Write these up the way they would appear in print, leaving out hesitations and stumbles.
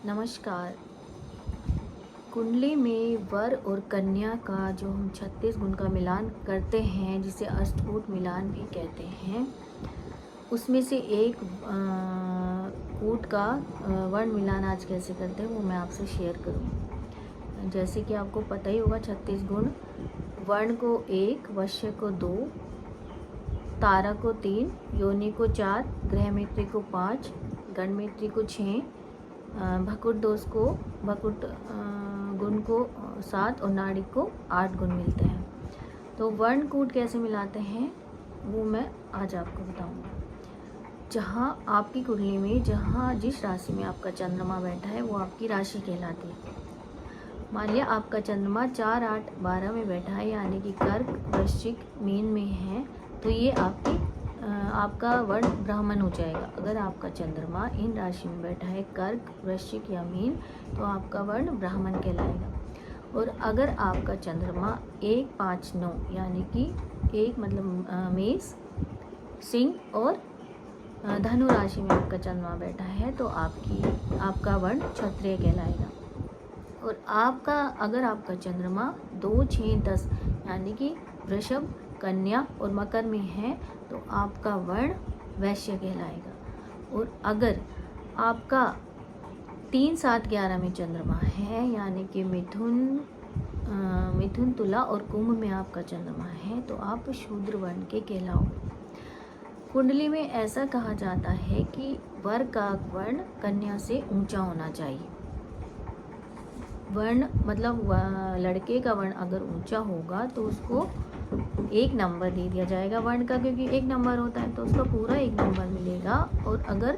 नमस्कार। कुंडली में वर और कन्या का जो हम 36 गुण का मिलान करते हैं, जिसे अष्टकूट मिलान भी कहते हैं, उसमें से एक कूट का वर्ण मिलान आज कैसे करते हैं वो मैं आपसे शेयर करूँ। जैसे कि आपको पता ही होगा, 36 गुण वर्ण को 1, वश्य को 2, तारा को 3, योनि को 4, गृहमित्री को 5, गणमित्री को 6, भकुट दोष को भकुट गुण को 7 और नाड़ी को 8 गुण मिलते हैं। तो वर्ण कूट कैसे मिलाते हैं वो मैं आज आपको बताऊंगा। जहाँ आपकी कुंडली में जहाँ जिस राशि में आपका चंद्रमा बैठा है वो आपकी राशि कहलाती है। मान लिया आपका चंद्रमा 4, 8, 12 में बैठा है, यानी कि कर्क, वृश्चिक, मीन में है, तो ये आपका वर्ण ब्राह्मण हो जाएगा। अगर आपका चंद्रमा इन राशि में बैठा है, कर्क, वृश्चिक या मीन, तो आपका वर्ण ब्राह्मण कहलाएगा। और अगर आपका चंद्रमा 1, 5, 9 यानी कि 1 मतलब मेष, सिंह और धनु राशि में आपका चंद्रमा बैठा है, तो आपका वर्ण क्षत्रिय कहलाएगा। और अगर आपका चंद्रमा 2, 6, 10 यानी कि वृषभ, कन्या और मकर में है, तो आपका वर्ण वैश्य कहलाएगा। और अगर आपका 3, 7, 11 में चंद्रमा है, यानी कि मिथुन, तुला और कुंभ में आपका चंद्रमा है, तो आप शूद्र वर्ण के कहलाओगे। कुंडली में ऐसा कहा जाता है कि वर का वर्ण कन्या से ऊंचा होना चाहिए। वर्ण मतलब लड़के का वर्ण अगर ऊंचा होगा तो उसको 1 नंबर दे दिया जाएगा वर्ण का, क्योंकि 1 नंबर होता है तो उसका पूरा 1 नंबर मिलेगा। और अगर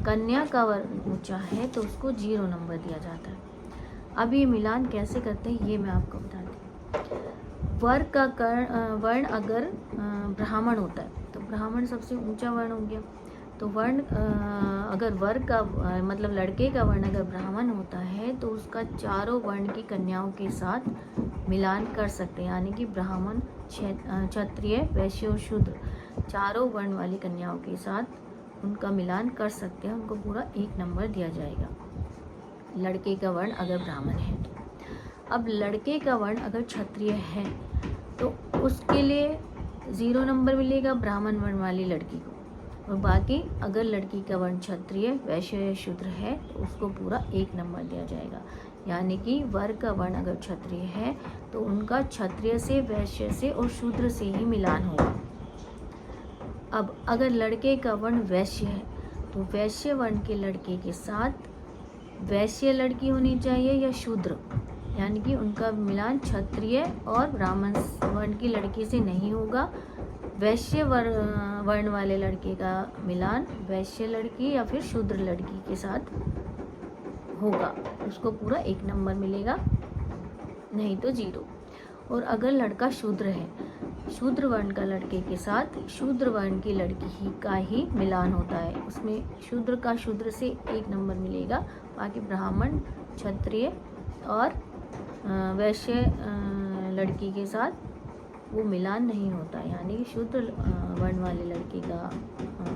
कन्या का वर्ण ऊंचा है तो उसको 0 नंबर दिया जाता है। अब ये मिलान कैसे करते हैं ये मैं आपको बताती हूँ। वर का वर्ण अगर ब्राह्मण होता है तो ब्राह्मण सबसे ऊंचा वर्ण हो गया। तो अगर वर का मतलब लड़के का वर्ण अगर ब्राह्मण होता है तो उसका चारों वर्ण की कन्याओं के साथ मिलान कर सकते हैं, यानी कि ब्राह्मण, क्षत्रिय, वैश्य और शूद्र चारों वर्ण वाली कन्याओं के साथ उनका मिलान कर सकते हैं। उनको पूरा 1 नंबर दिया जाएगा, लड़के का वर्ण अगर ब्राह्मण है तो। अब लड़के का वर्ण अगर क्षत्रिय है तो उसके लिए 0 नंबर मिलेगा ब्राह्मण वर्ण वाली लड़की को। और बाकी अगर लड़की का वर्ण क्षत्रिय, वैश्य या शूद्र है तो उसको पूरा 1 नंबर दिया जाएगा। यानी कि वर का वर्ण अगर क्षत्रिय है तो उनका क्षत्रिय से, वैश्य से और शूद्र से ही मिलान होगा। अब अगर लड़के का वर्ण वैश्य है तो वैश्य वर्ण के लड़के के साथ वैश्य लड़की होनी चाहिए या शूद्र, यानी कि उनका मिलान क्षत्रिय और ब्राह्मण वर्ण की लड़की से नहीं होगा। वैश्य वर्ण वाले लड़के का मिलान वैश्य लड़की या फिर शूद्र लड़की के साथ होगा, उसको पूरा 1 नंबर मिलेगा, नहीं तो 0। और अगर लड़का शूद्र है, शूद्र वर्ण का लड़के के साथ शूद्र वर्ण की लड़की का ही मिलान होता है, उसमें शूद्र का शूद्र से 1 नंबर मिलेगा। बाकी ब्राह्मण, क्षत्रिय और वैश्य लड़की के साथ वो मिलान नहीं होता, यानी कि शुद्ध वर्ण वाले लड़के का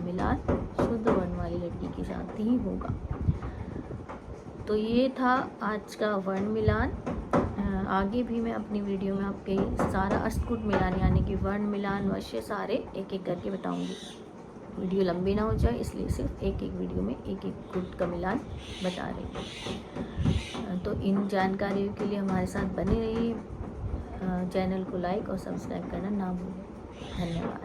मिलान शुद्ध वर्ण वाली लड़की के साथ ही होगा। तो ये था आज का वर्ण मिलान। आगे भी मैं अपनी वीडियो में आपके सारा अष्टकूट मिलान यानी कि वर्ण मिलान, वश्य सारे एक एक करके बताऊंगी। वीडियो लंबी ना हो जाए इसलिए सिर्फ एक वीडियो में एक कूट का मिलान बता रही हूँ। तो इन जानकारियों के लिए हमारे साथ बने रहिए। चैनल को लाइक और सब्सक्राइब करना ना भूलें। धन्यवाद।